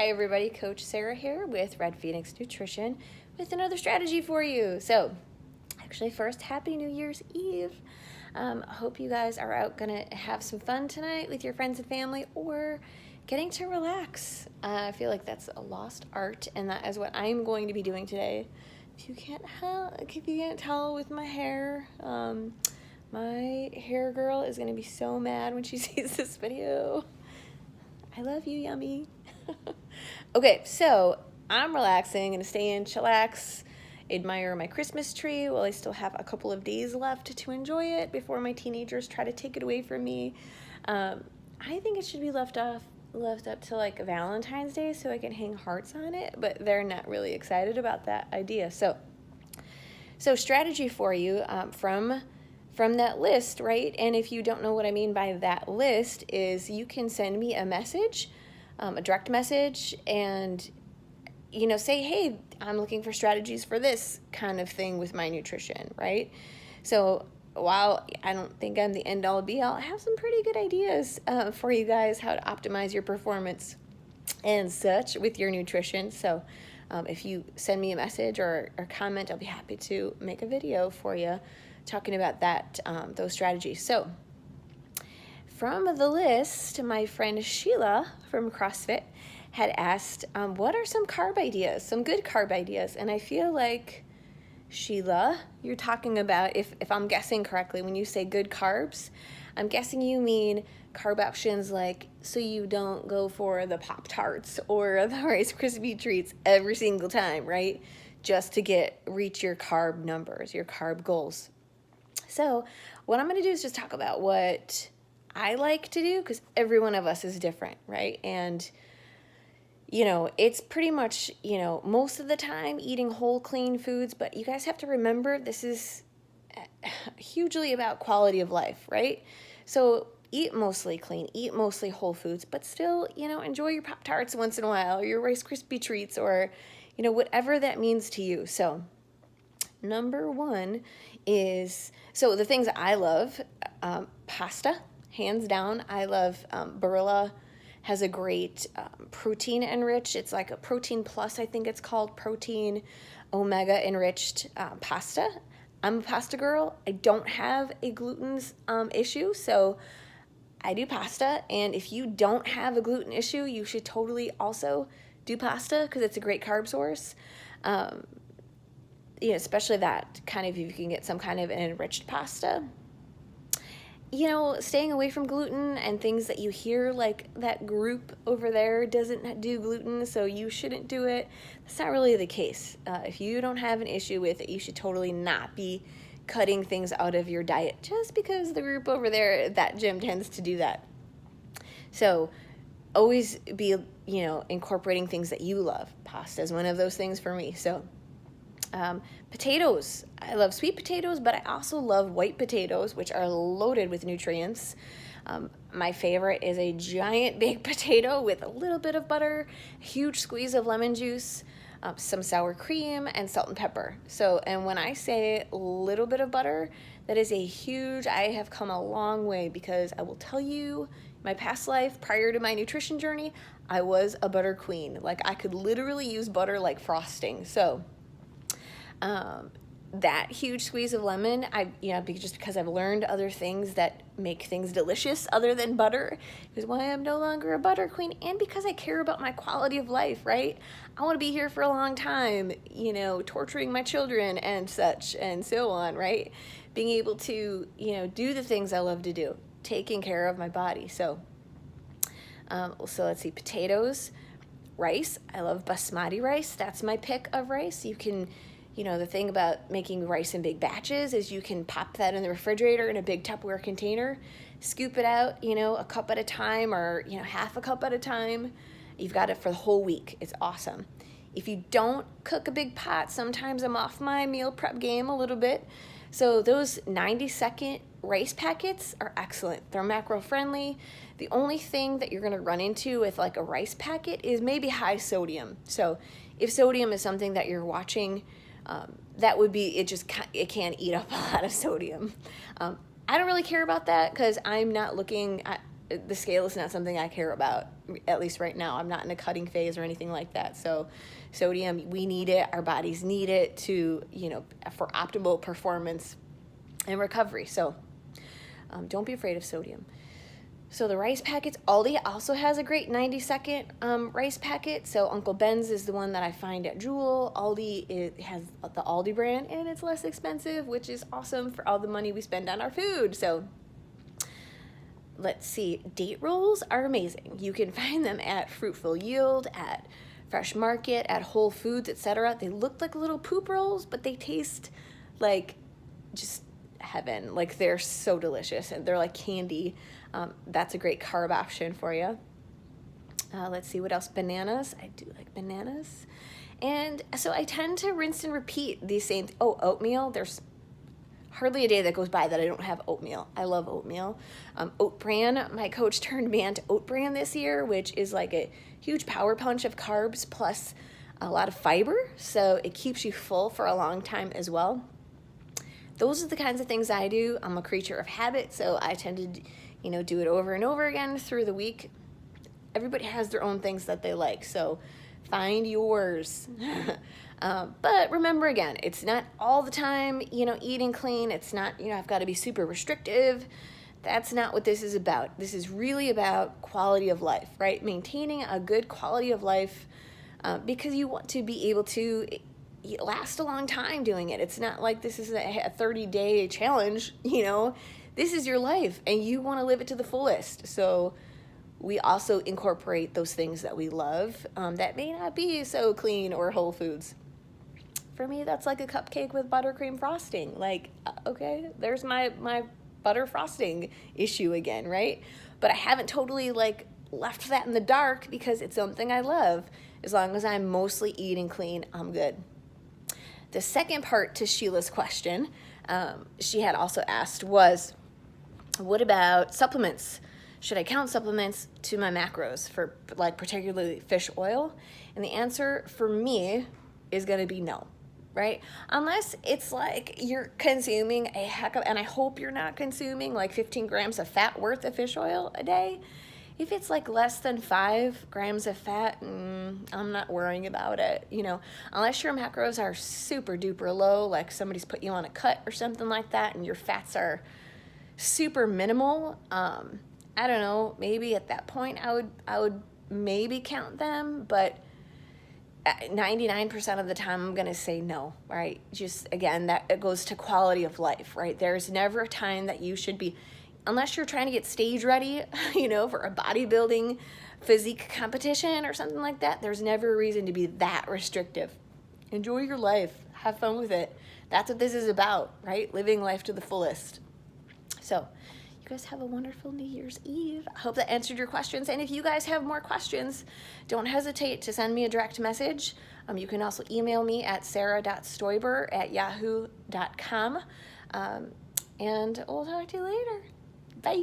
Hi everybody, Coach Sarah here with Red Phoenix Nutrition with another strategy for you. So, actually first, Happy New Year's Eve. I hope you guys are out gonna have some fun tonight with your friends and family or getting to relax. I feel like that's a lost art, and that is what I'm going to be doing today. If you can't tell with my hair, my hair girl is gonna be so mad when she sees this video. I love you, Yummy. Okay, so I'm relaxing and staying chillax, admire my Christmas tree while I still have a couple of days left to enjoy it before my teenagers try to take it away from me. I think it should be left up to like Valentine's Day so I can hang hearts on it, but they're not really excited about that idea. So strategy for you from that list, right? And if you don't know what I mean by that list, is you can send me a message, a direct message, and say, hey, I'm looking for strategies for this kind of thing with my nutrition, right? So while I don't think I'm the end all be all, I have some pretty good ideas for you guys how to optimize your performance and such with your nutrition. So if you send me a message or comment, I'll be happy to make a video for you talking about that, those strategies. So from the list, my friend Sheila from CrossFit had asked, what are some carb ideas, some good carb ideas? And I feel like, Sheila, you're talking about, if I'm guessing correctly, when you say good carbs, I'm guessing you mean carb options like, so you don't go for the Pop-Tarts or the Rice Krispie treats every single time, right? Just to reach your carb numbers, your carb goals. So what I'm going to do is just talk about what I like to do, because every one of us is different, right? And it's pretty much, most of the time eating whole, clean foods, but you guys have to remember this is hugely about quality of life, right? So eat mostly clean, eat mostly whole foods, but still, enjoy your Pop-Tarts once in a while, or your Rice Krispie treats, or, whatever that means to you. So number one is, so the things I love, pasta, hands down. I love Barilla. Has a great protein enriched, it's like a protein plus, I think it's called, protein omega enriched pasta. I'm a pasta girl. I don't have a gluten issue, so I do pasta. And if you don't have a gluten issue, you should totally also do pasta because it's a great carb source. Especially that kind of, if you can get some kind of an enriched pasta. Staying away from gluten and things that you hear, like that group over there doesn't do gluten, so you shouldn't do it. That's not really the case. If you don't have an issue with it, you should totally not be cutting things out of your diet just because the group over there at that gym tends to do that. So always be, incorporating things that you love. Pasta is one of those things for me. So potatoes. I love sweet potatoes, but I also love white potatoes, which are loaded with nutrients. My favorite is a giant baked potato with a little bit of butter, a huge squeeze of lemon juice, some sour cream, and salt and pepper. So, and when I say a little bit of butter, that is I have come a long way, because I will tell you, my past life, prior to my nutrition journey, I was a butter queen. Like, I could literally use butter like frosting. So, that huge squeeze of lemon, just because I've learned other things that make things delicious other than butter, is why I'm no longer a butter queen, and because I care about my quality of life, right? I want to be here for a long time, torturing my children and such and so on, right? Being able to, do the things I love to do, taking care of my body. So let's see, potatoes, rice. I love basmati rice. That's my pick of rice. You can, the thing about making rice in big batches is you can pop that in the refrigerator in a big Tupperware container, scoop it out, a cup at a time, or, half a cup at a time. You've got it for the whole week. It's awesome. If you don't cook a big pot, sometimes I'm off my meal prep game a little bit. So those 90-second rice packets are excellent. They're macro friendly. The only thing that you're going to run into with like a rice packet is maybe high sodium. So if sodium is something that you're watching, that would be, it can eat up a lot of sodium. I don't really care about that because I'm not looking at, the scale is not something I care about, at least right now. I'm not in a cutting phase or anything like that. So sodium, we need it. Our bodies need it to, for optimal performance and recovery. So don't be afraid of sodium. So the rice packets, Aldi also has a great 90-second rice packet. So Uncle Ben's is the one that I find at Jewel. Aldi, it has the Aldi brand, and it's less expensive, which is awesome for all the money we spend on our food. So let's see, date rolls are amazing. You can find them at Fruitful Yield, at Fresh Market, at Whole Foods, etc. They look like little poop rolls, but they taste like just heaven. Like, they're so delicious, and they're like candy. That's a great carb option for you. Let's see what else. Bananas. I do like bananas. And so I tend to rinse and repeat these same. Oatmeal. There's hardly a day that goes by that I don't have oatmeal. I love oatmeal. Oat bran. My coach turned me on to oat bran this year, which is like a huge power punch of carbs plus a lot of fiber. So it keeps you full for a long time as well. Those are the kinds of things I do. I'm a creature of habit, so I tend to do it over and over again through the week. Everybody has their own things that they like, so find yours. But remember, again, it's not all the time, eating clean. It's not, I've got to be super restrictive. That's not what this is about. This is really about quality of life, right? Maintaining a good quality of life because you want to be able to last a long time doing it. It's not like this is a 30-day challenge, This is your life, and you want to live it to the fullest. So we also incorporate those things that we love that may not be so clean or whole foods. For me, that's like a cupcake with buttercream frosting. Like, okay, there's my butter frosting issue again, right? But I haven't totally left that in the dark because it's something I love. As long as I'm mostly eating clean, I'm good. The second part to Sheila's question, she had also asked was, what about supplements? Should I count supplements to my macros for particularly fish oil? And the answer for me is going to be no, right? Unless it's you're consuming a heck of, and I hope you're not consuming 15 grams of fat worth of fish oil a day. If it's less than 5 grams of fat, I'm not worrying about it, unless your macros are super duper low, like somebody's put you on a cut or something like that, and your fats are super minimal. I don't know, maybe at that point I would maybe count them, but 99% of the time I'm going to say no, right? Just again, that it goes to quality of life, right? There's never a time that you should be, unless you're trying to get stage ready, for a bodybuilding physique competition or something like that, there's never a reason to be that restrictive. Enjoy your life. Have fun with it. That's what this is about, right? Living life to the fullest. So you guys have a wonderful New Year's Eve. I hope that answered your questions. And if you guys have more questions, don't hesitate to send me a direct message. You can also email me at sarah.stoiber@yahoo.com. And we'll talk to you later. Bye.